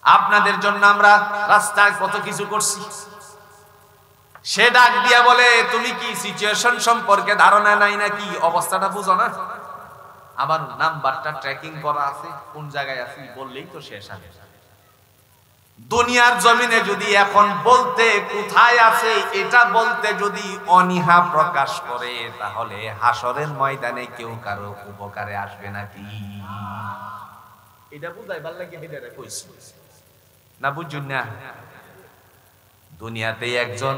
আপনাদের জন্য আমরা রাস্তায় কত কিছু করছি। সে ডাক দিয়া বলে তুমি কি সিচুয়েশন সম্পর্কে ধারণা নাই নাকি? অবস্থাটা বুঝো না? আমার নাম্বারটা ট্র্যাকিং করা আছে, কোন জায়গায় আছি বললেই তো শেষ হবে। দুনিয়ার জমিনে যদি এখন বলতে কোথায় আছে এটা বলতে যদি অনীহা প্রকাশ করে, তাহলে হাসরের ময়দানে কেউ কারো উপকারে আসবে নাকি? এটা বুঝাই ভাল লাগে, এটা কইছি না? বুঝুন না? দুনিয়াতে একজন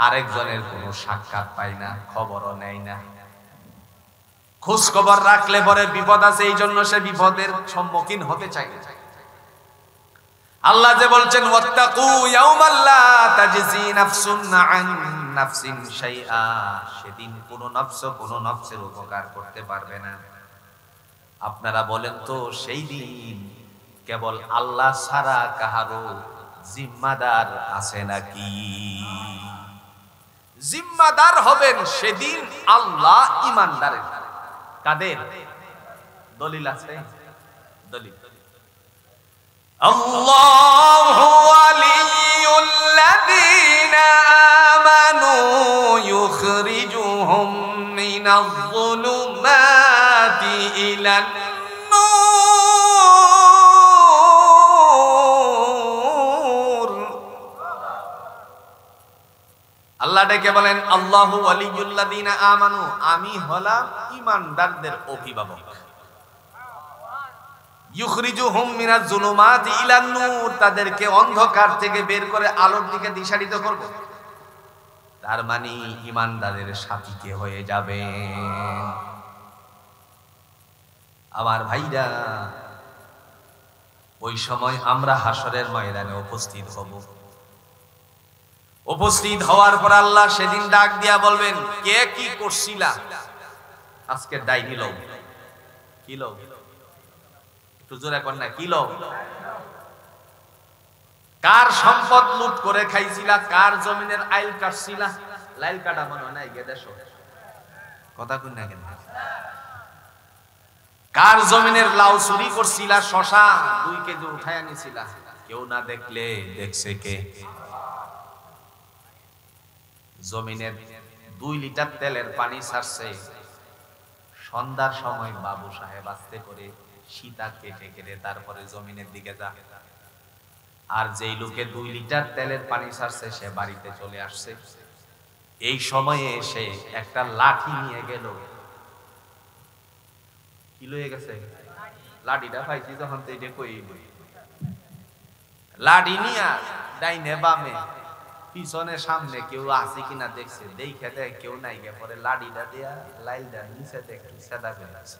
আরেকজনের কোনো সাক্ষাৎ পায় না, খবরও নেয় না। খোঁজ খবর রাখলে পরে বিপদ আছে, এই জন্য সে বিপদের সম্মুখীন হতে চায় না। আল্লাহ যে বলছেন ওয়াত্তাকু ইয়াউমাল লা তাজজি নাফসুন আন নাফসিন শাইআ, সেদিন কোনো নফসের উপকার করতে পারবে না। আপনারা বলেন তো সেই দিন কেবল আল্লাহ ছাড়া কাহারো জিম্মাদার আছে নাকি? জিম্মাদার হবেন সেদিন আল্লাহ ঈমানদারের। কাদের? দলিল আছে? দলিল আল্লাহু ওয়ালিয়ুল্লাযীনা আমানু ইউখরিজুহুম মিনাজ-যুলুমাতি ইলান নূর। আল্লাহ ডেকে বলেন আল্লাহু ওয়ালিয়ুল্লাযীনা আমানু, আমি হলাম ঈমানদারদের অভিভাবক। ইউখরিজুহুম মিনাজ-যুলুমাতি ইলান নূর, তাদেরকে অন্ধকার থেকে বের করে আলোর দিকে দিশারিত করব। তার মানে ঈমানদারের সাথী কে হয়ে যাবে? আমার ভাইরা, ওই সময় আমরা হাসরের ময়দানে উপস্থিত হব। উপস্থিত হওয়ার পর আল্লাহ সেদিন ডাক দিয়া বলবেন কে কি করছিলা? আজকে ডাইনি লও। কি লও? একটু জোরে কর না, কি লও? কার সম্পদ লুট করে খাইছিলা? কার জমিনের আইল কাটছিলা? লাইল কাটা মনে হয় না এই দেশ। কথা কই না কেন? কার জমিনের লাউ চুরি করছিলা, শশা 2 কেজি উঠায় আনিছিলা, কেউ না দেখলে দেখছে কে? জমিনের 2 লিটার তেলের পানি ছাড়ছে, সন্ধ্যার সময় বাবু সাহেব আস্তে করে সীতা কেটে কেটে তারপরে জমিনের দিকে যা। আর যেই লোকে 2 লিটার তেলের পানি ছাড়ছে সে বাড়িতে চলে আসছে। এই সময়ে এসে একটা লাঠি নিয়ে গেল। কি লয়ে গেছে? লাঠিটা পাইছি যখন তো এটা কই, লাঠি নিয়ে ডাইনে বামে পিছনে সামনে কেউ আছে কিনা দেখছে, দেখে দেখ কেউ নাই, গে পরে লাঠিটা দিয়া লাইলটা নিচে দেখে সেদা করে আছে।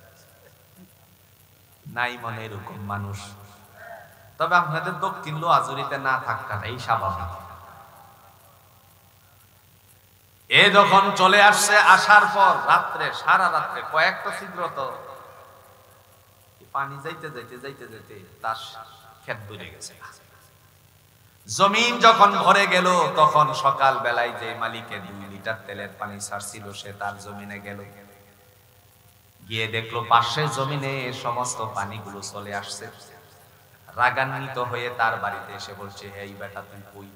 নাই মনে এরকম মানুষ। তবে আপনাদের দক্ষিণ লোহাজুরিতে না থাকাটাই স্বাভাবিক। এ যখন চলে আসছে, আসার পর রাত্রে সারা রাত্রে কয়েকটা ছিদ্র, তো পানি যাইতে যাইতে যাইতে যাইতে তার ক্ষেত ভরে গেছে। জমিন যখন ভরে গেল তখন সকাল বেলায় যে মালিকে 2 লিটার তেলের পানি ছাড়ছিল সে তার জমিনে গেল, গিয়ে দেখলো পাশের জমিনে সমস্ত পানিগুলো চলে আসছে। রাগান্বিত হয়ে তার বাড়িতে এসে বলছে, এই বেটা তুই কই,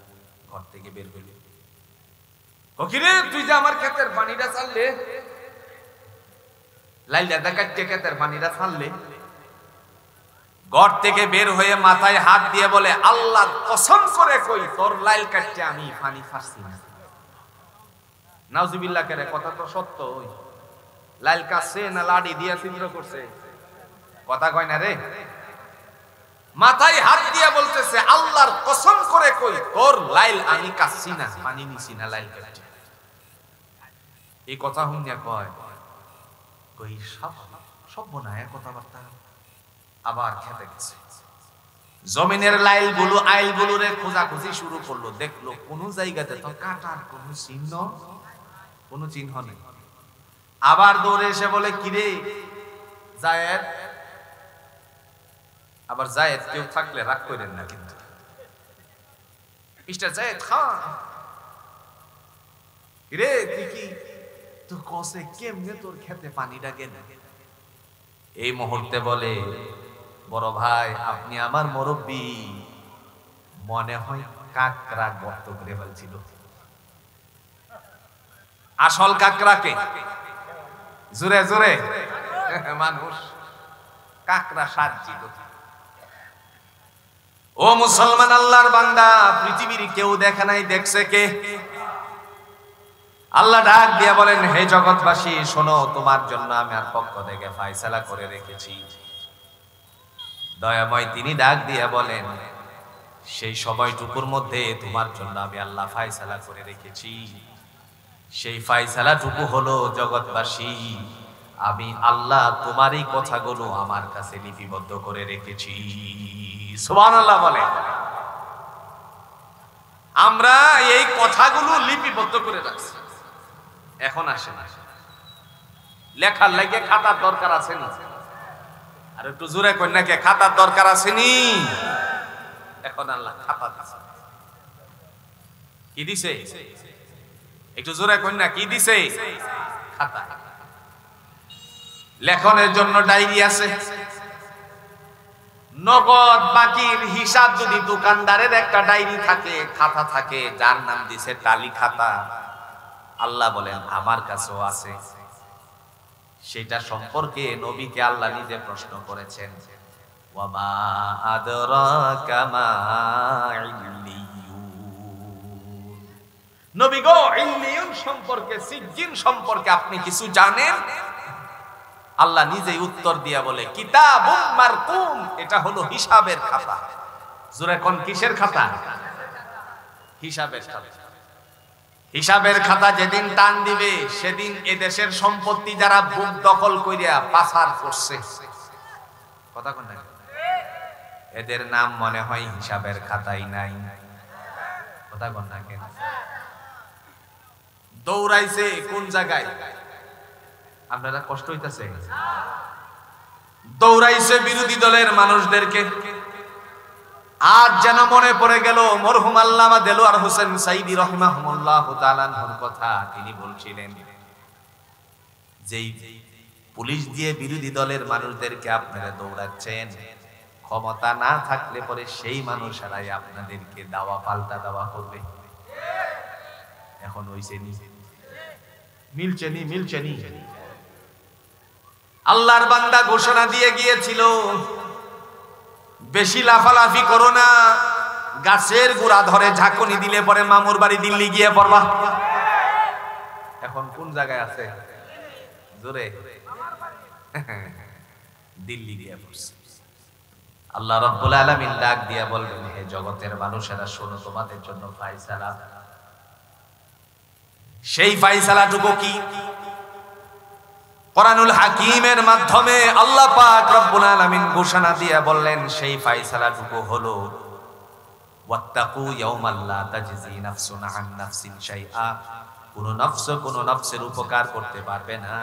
ঘর থেকে বের হইলি? ওকিরে তুই যে আমার ক্ষেতের পানিটা ছাড়লে, লাইলা দেখাচ্ছে ক্ষেতের পানিটা ছাড়লে। ঘর থেকে বের হয়ে মাথায় হাত দিয়ে বলে, আল্লাহর কসম করে কই তোর লাইল কাটতে আমি পানি ছাড়ছি না। নাউজুবিল্লাহ, করে কথা তো সত্য। ওই লাইল কাটছে না লাড়ি দিয়ে ছিদ্র করছে? কথা কয় না রে। মাথায় হাত দিয়ে বলতেছে, আল্লাহর কসম করে কই তোর লাইল আমি কাটছি না, পানি নিছি না, লাইল কাটছি। এই কথা শুনিয়া কয়, কই সব বোনায় কথাবার্তা। আবার খেতে গেছে, জমিনের লাইল গুলো আইল গুলোরে খোঁজাখুঁজি শুরু করলো। দেখলো কোন জায়গাতে তো কাটার কোন চিহ্ন নেই। আবার দৌড়ে এসে বলে, কিরে জায়েদ, আবার জায়েদ কেউ থাকলে রাগ করেন না কিন্তু, মিস্টার জায়েদ খান, কিরে তুই কি তো কসে কেমনে তোর খেতে পানিটা গেল? এই মুহূর্তে বলে, বড় ভাই আপনি আমার মুরব্বি, মনে হয় কাকড়া গর্ত করে ফেলছিল। আসল কাকড়াকে জোরে জোরে মানুষ কাকড়া সাজছিল। ও মুসলমান আল্লাহর বান্দা, পৃথিবীর কেউ দেখে নাই, দেখছে কে? আল্লাহ ডাক দিয়া বলেন, হে জগৎবাসী শোনো, তোমার জন্য আমি আর পক্ষ থেকে ফয়সালা করে রেখেছি। দয়াময় তিনি ডাক দিয়া বলেন, সেই সময়টুকুর মধ্যে তোমার জন্য আমি আল্লাহ ফয়সালা করে রেখেছি। সেই ফয়সালাটুকু হলো, জগৎবাসী আমি আল্লাহ তোমার এই কথাগুলো আমার কাছে লিপিবদ্ধ করে রেখেছি। সুবহানাল্লাহ বলে, আমরা এই কথাগুলো লিপিবদ্ধ করে রাখছি। এখন আসে না, লেখার লাগে খাতার দরকার আছে না? আর একটু জোরে কন্যাকে খাতার দরকার আসেনি? এখন আল্লাহ খাতা দিছে। কি দিছে? একটু জোরে কন্যা, কি দিছে? খাতা। লেখনের জন্য ডায়েরি আছে। নগদ বাকির হিসাব যদি দোকানদারের একটা ডায়েরি থাকে, খাতা থাকে, যার নাম দিছে টালি খাতা, আল্লাহ বলেন আমার কাছেও আছে। সেটা সম্পর্কে নবীকে আল্লাহ নিজে প্রশ্ন করেছেন, ওয়ামা আদরাকা মা ইল্লিয়ুন। নবী গো, ইল্লিয়ুন সম্পর্কে, সিজ্জিন সম্পর্কে আপনি কিছু জানেন? আল্লাহ নিজেই উত্তর দিয়া বলে, কিতাবুম মারকুম, এটা হলো হিসাবের খাতা। জোরে কোন, কিসের খাতা? হিসাবের খাতা। হিসাবের খাতা যেদিন টান দিবে সেদিন এদেশের সম্পত্তি যারা বুক দখল কইরা পাচার করছে, কথা কোন, এদের নাম মনে হয় হিসাবের খাতাই নাই। কথা কোন না কেন? দৌড়াইছে কোন জায়গায়? আপনারা কষ্ট হইতাছে? দৌড়াইছে বিরোধী দলের মানুষদেরকে। আজ যেন মনে পড়ে গেল মরহুম আল্লামা দেলোয়ার হোসেন সাইদি রাহিমাহুল্লাহ তাআলা আনহুর কথা। তিনি বলছিলেন, যেই পুলিশ দিয়ে বিরোধী দলের মানুষদেরকে আপনারা দৌড়াচ্ছেন, ক্ষমতা না থাকলে পরে সেই মানুষেরাই আপনাদেরকে দাওয়া পাল্টা দাওয়া করবে। এখন হইছে নি, মিলছে নি। আল্লাহর বান্দা ঘোষণা দিয়ে গিয়েছিল, বেশি লাফালাফি করো না, গাছের গোড়া ধরে ঝাঁকুনি দিলে পরে মামুর বাড়ি দিল্লি গিয়ে পড়বা। এখন কোন জায়গায় আছে? জোরে দিল্লি গিয়ে পড়ছে। আল্লাহ রাব্বুল আলামিন ডাক দিয়া বলবেন, হে জগতের মানুষেরা শোনো, তোমাদের জন্য ফায়সালা। সেই ফায়সালাটুকু কি? কোরআনুল হাকিমের মাধ্যমে আল্লাহ পাক রব্বুল আলামিন ঘোষণা দিয়ে বললেন, সেই ফায়সালাটুকু হলো ওয়াত্তাকু ইয়াওমাল লা তাজজি নাফসুন আন নাফসিন শাইআ। কোন নফসের উপকার করতে পারবে না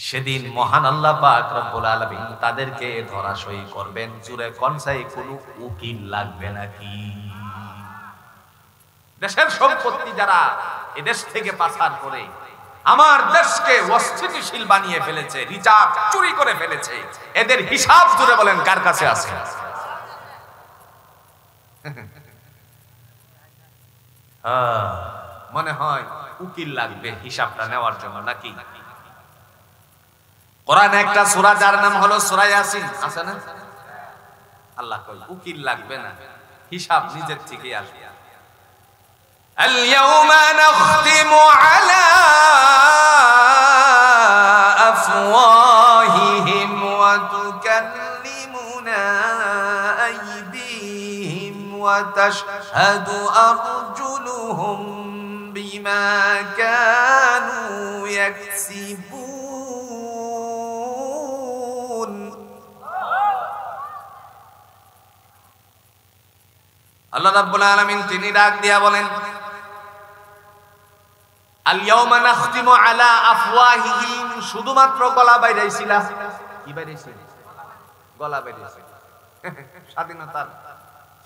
সেদিন মহান আল্লাহ পাক রব্বুল আলামিন তাদেরকে ধরাশয়ী করবেন। জুরে কনসাই কোনো উকিল লাগবে নাকি? দেশের সম্পত্তি যারা এদেশ থেকে পাচার করে আমার দেশকে অস্থিতিশীল বানিয়ে ফেলেছে, রিজার্ভ চুরি করে ফেলেছে, এদের হিসাব জুড়ে বলেন কার কাছে আছে? মনে হয় উকিল লাগবে হিসাবটা নেওয়ার জন্য নাকি? কোরআনে একটা সূরা যার নাম হলো সূরা ইয়াসিন আছে না? আল্লাহ কয় উকিল লাগবে না, হিসাব নিজের থেকে আসবে। اليوم نختم على أفواههم وتكلمنا أيديهم وتشهد أرجلهم بما كانوا يكسبون. আল্লাহ রাব্বুল আলামিন তিনি ডাক দিয়া বলেন, আল-ইয়াওমা নাখতিমু আলা আফওয়াহিহিম। শুধুমাত্র গলা বাইরাইছিল। কি বাইরাইছিল? গলা বাইরাইছিল। স্বাধীনতার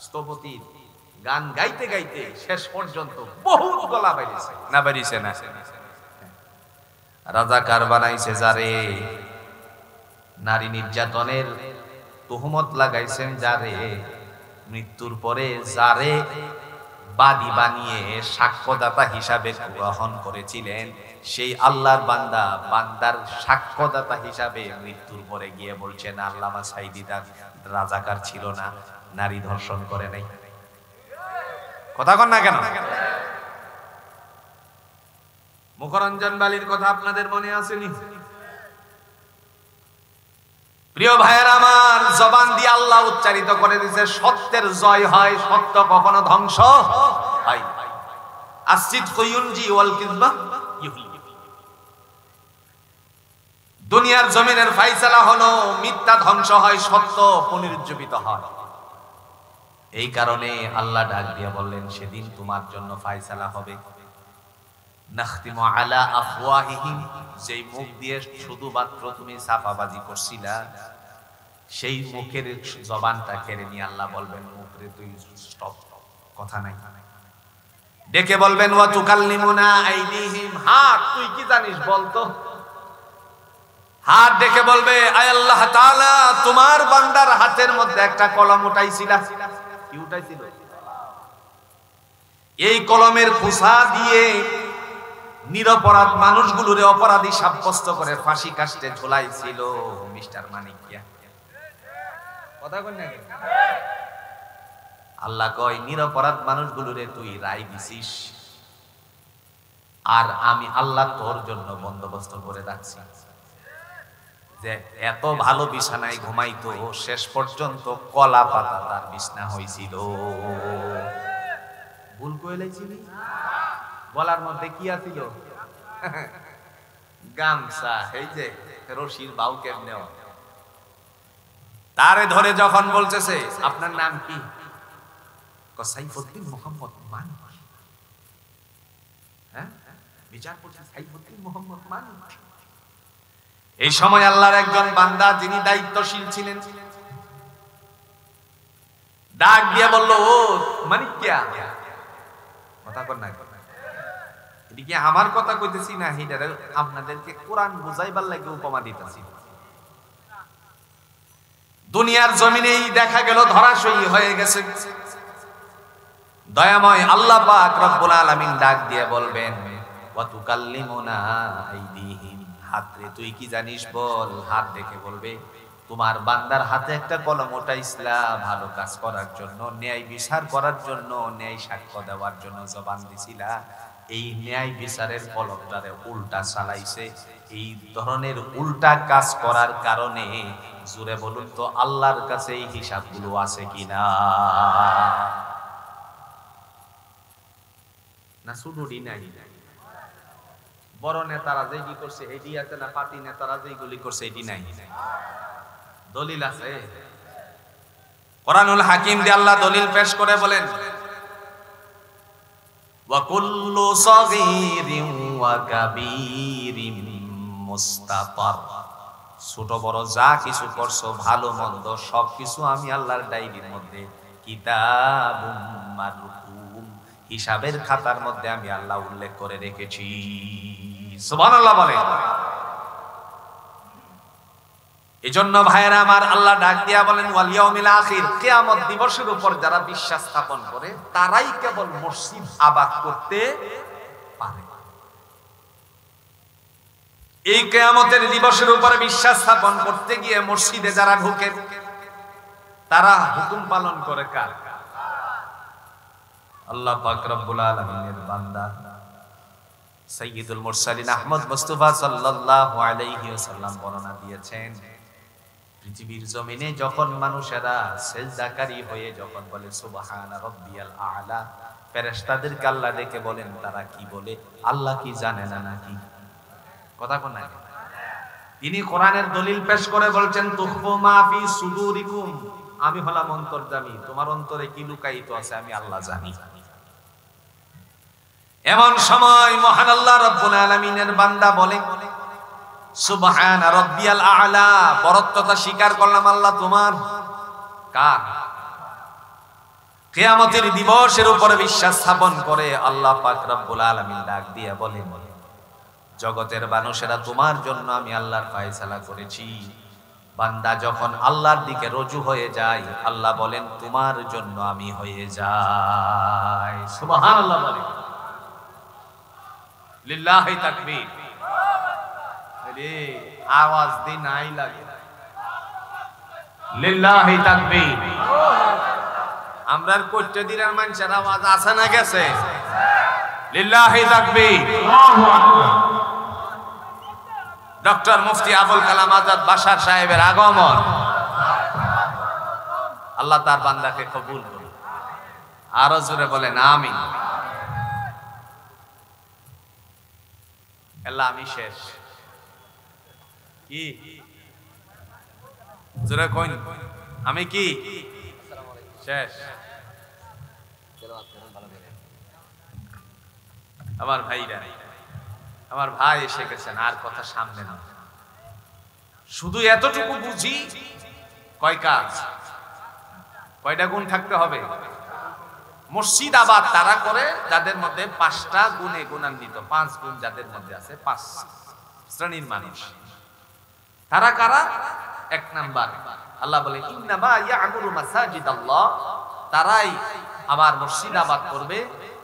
স্থপতির গান গাইতে গাইতে শেষ পর্যন্ত বহুত গলা বাইরাইছে। না বাইরাইছে না? রাজাকার বানাইছে যারে, নারী নির্যাতনের তুহমত লাগাইছেন যারে, মৃত্যুর পরে যারে বাদী বানিয়ে সাক্ষ্যদাতা হিসাবে গ্রহণ করেছিলেন, সেই আল্লাহর বান্দার সাক্ষ্যদাতা হিসাবে মৃত্যুর পরে গিয়ে বলছেন, আল্লামা সাঈদী রাজাকার ছিল না, নারী ধর্ষণ করে নাই। কথা কন না কেন? মুখরঞ্জন বালির কথা আপনাদের মনে আসেনি? প্রিয় ভাইয়ের আমার, জবান দিয়ে আল্লাহ উচ্চারিত করে দিয়েছে, সত্যের জয় হয়, সত্য কখনো ধ্বংস হয় না। আসিদকু ইউনজি ওয়াল কিযবা ইউহলিক। দুনিয়ার জমিনের ফয়সালা হলো মিথ্যা ধ্বংস হয়, সত্য পুনরুজ্জীবিত হয়। এই কারণে আল্লাহ ডাক দিয়ে বললেন, সেদিন তোমার জন্য ফয়সালা হবে। নাখতিমু আলা আফওয়াহিহিম, যেই মুখ দিয়ে শুধুমাত্র তুমি সাফাবাজি করছিলা, সেই মুখের জবানটা কেড়ে নিয়ে আল্লাহ বলবেন, মুখরে তুই স্টপ, কথা নাই। ডেকে বলবেন, ওয়া তুকাল্লিমুনা আইদিহিম, হাত তুই কি জানিস বলতো। হাত ডেকে বলবে, আয় আল্লাহ তাআলা, তোমার বান্দার হাতের মধ্যে একটা কলম উঠাইছিলা। কি উঠাইছিল? এই কলমের খোসা দিয়ে নিরপরাধ মানুষগুলোরে অপরাধী সাব্যস্ত করে ফাঁসি কাস্টে ঝোলাইছিল মিস্টার মানিকিয়া। কথা কই না? আল্লাহ কয়, নিরপরাধ মানুষগুলোরে তুই রায় দিছিস, আর আমি আল্লাহ তোর জন্য বন্দোবস্ত করে রাখছি যে এত ভালো বিছানায় ঘুমাইতো, শেষ পর্যন্ত কলা পাতা তার বিছনা হয়েছিল। ভুল কইলাইছিলি? বলার মধ্যে কি আছিল? গামছা। এই যে রশির বাউ কেমনে, তারে ধরে যখন বলতেছে, আপনার নাম কি? সাইফুদ্দিন মোহাম্মদ মানিক। হ্যাঁ, বিচার করছে সাইফুদ্দিন মোহাম্মদ মানিক। এই সময় আল্লাহর একজন বান্দা যিনি দায়িত্বশীল ছিলেন ডাক দিয়ে বলল, ও মানিক কিয়া? কথা কর না, এদিকে আমার কথা কইতেছি না, হিটারে আপনাদেরকে কোরআন বুঝাইবার লাগে উপমা দিতেছি। দুনিয়ার জমিনেই দেখা গেল ধরাশয়ী হয়ে গেছে। দয়াময় আল্লাহ পাক রব্বুল আলামিন ডাক দিয়ে বলবেন, ওয়া তুকাল্লিমুনা আইদিহিম, হাত রে তুই কি জানিস বল। হাত দেখে বলবে, তোমার বান্দার হাতে একটা কলম উঠাইছিলা ভালো কাজ করার জন্য, ন্যায় বিচার করার জন্য, ন্যায় সাক্ষ্য দেওয়ার জন্য জবান দিছিলা, এই ন্যায় বিচারের কলমটারে উল্টা চালাইছে। এই ধরনের উল্টা কাজ করার কারণে জোরে বলুন তো আল্লাহর কাছে এই হিসাবগুলো আছে কিনা? না শুধুই নাই, বড় নেতারা যে কি করছে এটি আছে না, পার্টি নেতারা যেগুলি করছে এটি নাই, দলিল আছে। কোরআনুল হাকিম দিয়ে আল্লাহ দলিল পেশ করে বলেন, ওয়া কুল্লু সাগীরিন ওয়া কাবীরিন মুস্তাতার, ছোট বড় যা কিছু করছো ভালো মন্দ সবকিছু আমি আল্লাহর ডায়েরির মধ্যে কিতাবুম মারকুম, হিসাবের খাতার মধ্যে আমি আল্লাহ উল্লেখ করে রেখেছি। সুবহানাল্লাহ বলেন। এজন্য ভাইরা আমার আল্লাহ ডাক দিয়া বলেন, ওয়াল ইয়াউমিল আখির, কিয়ামত দিবসের উপর যারা বিশ্বাস স্থাপন করে তারাই কেবল মসজিদ আবাদ করতে পারে। এই কিয়ামতের দিবসের উপর বিশ্বাস স্থাপন করতে গিয়ে মসজিদে যারা ঢোকে তারা হুকুম পালন করে কার? আল্লাহ পাক রব্বুল আলামিনের বান্দা সাইয়্যিদুল মুরসালিন আহমদ মুস্তাফা সাল্লাল্লাহু আলাইহি ওয়াসাল্লাম বর্ণনা দিয়েছেন, পৃথিবীর জমিনে যখন মানুষেরা সিজদাকারী হয়ে যখন বলে সুবহানা রাব্বিয়াল আ'লা, ফেরেশতাদেরকে আল্লাহ ডেকে বলেন তারা কি বলে? আল্লাহ কি জানে না নাকি? কথা কোন না? তিনি কোরআনের দলিল পেশ করে বলছেন, তুখফু মা ফি সুদুরিকুম, আমি হলাম অন্তর্যামী, তোমার অন্তরে কি লুকায়িত আছে আমি আল্লাহ জানি। এমন সময় মহান আল্লাহ রাব্বুল আলামিনের বান্দা বলে, সুবহানা রাব্বিয়াল আ'লা, বরত্বতা স্বীকার করলাম আল্লাহ তোমার। কার? কিয়ামতের দিবসের উপরে বিশ্বাস স্থাপন করে আল্লাহ পাক রব্বুল আলামিন ডাক দিয়ে বলেন, জগতের মানুষেরা তোমার জন্য আমি আল্লাহর ফয়সালা করেছি। বান্দা যখন আল্লাহর দিকে রুজু হয়ে যায় আল্লাহ বলেন তোমার জন্য আমি হয়ে যাই। সুবহানাল্লাহ বলেন, লিল্লাহি তাকবীর। আরে আওয়াজ দিন নাই লাগে, লিল্লাহি তাকবীর। আমরার কোট্টে দিনের মানুষের আওয়াজ আছে না গেছে? লিল্লাহি তাকবীর। আল্লাহু আকবার। ডক্টর মুফতি আবুল কালাম আজাদ বাশার সাহেবের আগমন, আল্লাহ তার বান্দাকে কবুল করুন। আরো জোরে বলেন আমিন। আল্লাহ আমি শেষ, কি জোরে কইন, আমি কি শেষ? আমার ভাইরা, আমার ভাই এসে গেছেন, আর কথা সামনে না, শুধু এতটুকু বুঝি কয় কাজ, কয়টা গুণ থাকতে হবে? মসজিদ আবাদ তারা করে যাদের মধ্যে 5টা গুণে গুণান্বিত, 5 গুণ যাদের মধ্যে আছে, 5 শ্রেণীর মানুষ। তারা কারা? 1 নাম্বার, আল্লাহ বলে ইন্নামা ইয়া'মুরু মাসাজিদাল্লাহ, তারাই আবার মসজিদ আবাদ করবে।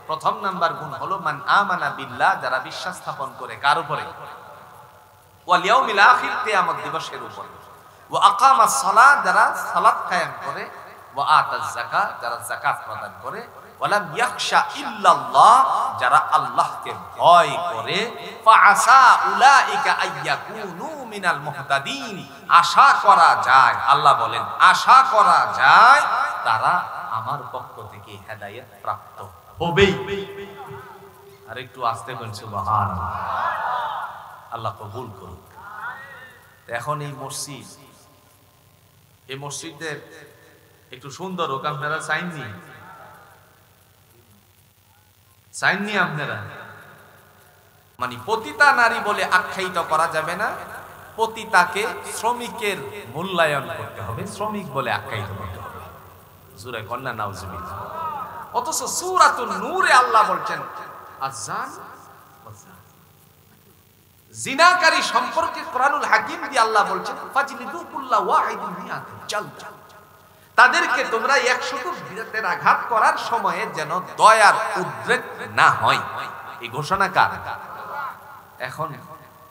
প্রথম নাম্বার গুণ হলো মান আমানা বিল্লাহ, যারা বিশ্বাস স্থাপন করে কার উপরে? ওয়াল ইয়াউমিল আখির, কিয়ামত দিবসের উপর। ওয়া আকামাস সালাত, যারা সালাত কায়েম করে। ওয়া আতাজ যাকাত, যারা যাকাত প্রদান করে। ওয়ালাম ইয়াখশা ইল্লাল্লাহ, যারা আল্লাহকে ভয় করে। ফাআসা উলাইকা আইয়াকুনু মিনাল মুহতাদিন, আশা করা যায়, আল্লাহ বলেন আশা করা যায় তারা আমার পক্ষ থেকে হেদায়েত প্রাপ্ত হবেই। আর একটু আস্তে বলুন সুবহানাল্লাহ। আল্লাহ কবুল করুন। এখন এই মসজিদ, এই মসজিদের একটু সুন্দর হোক, আপনারা চাইননি? চাইননি আপনারা? মানে পতিতা নারী বলে আখ্যায়িত করা যাবে না, পতিতাকে শ্রমিকের মূল্যায়ন করতে হবে, শ্রমিক বলে আখ্যায়িত করতে হবে। সূরা কন্যা নাউজুবিল্লাহ। অথচ সূরাতুন নূরে আল্লাহ বলছেন আযান ওয়া জিনাকারী সম্পর্কে কোরআনুল হাকিম দিয়ে আল্লাহ বলছেন ফাজলিদু কুল্লা ওয়াহিদিন মিয়াতান জালদা, তাদেরকে তোমরা 100 বিরাতের আঘাত করার সময়ে যেন দয়ার উদ্রেক না হয়। এই ঘোষণা কার? এখন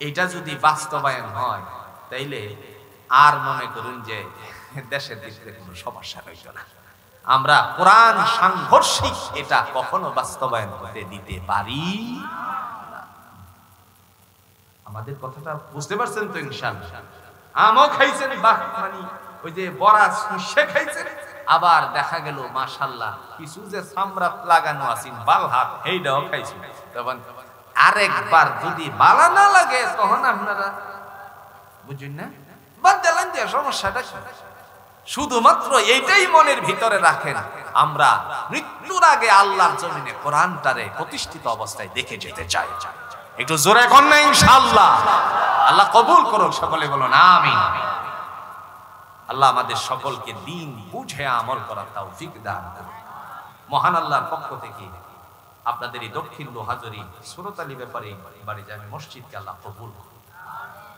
এটা যদি বাস্তবায়ন হয় তাইলে আর মনে করুন যে দেশের দিকে কোনো সমস্যা হইত না। আমরা কোরআন সাংঘর্ষিক এটা কখনো বাস্তবায়ন করতে দিতে পারি না। আমাদের কথাটা বুঝতে পারছেন তো? ইনশাআল্লাহ আমও খাইছেন, মানে ওই যে বড়া সুশে খাইছেন, আবার দেখা গেল মাশাআল্লাহ কিছু যে সামরাত লাগানো আছেন বাল হাত এইটাও খাইছেন। তখন আরেকবার যদি বালা না লাগে তখন আপনারা বুঝুন না, বাদ দিলেন যে সমস্যাটা শুধুমাত্র এইটাই মনের ভিতরে রাখেন, আমরা মৃত্যুর আগে আল্লাহর জমিনে কোরআনটারে প্রতিষ্ঠিত অবস্থায় দেখে যেতে চাই। একটু জোরে কর না ইনশাআল্লাহ। আল্লাহ কবুল করুন, সকলে বলুন আমিন। আল্লাহ আমাদের সকলকে দিন বুঝে আমল করার তৌফিক দান করুন। মহান আল্লাহর পক্ষ থেকে আপনাদের এই দক্ষিণ লোহাজরি সুরত আলী ব্যাপারে বাড়ি জামে মসজিদকে আল্লাহ কবুল করুন।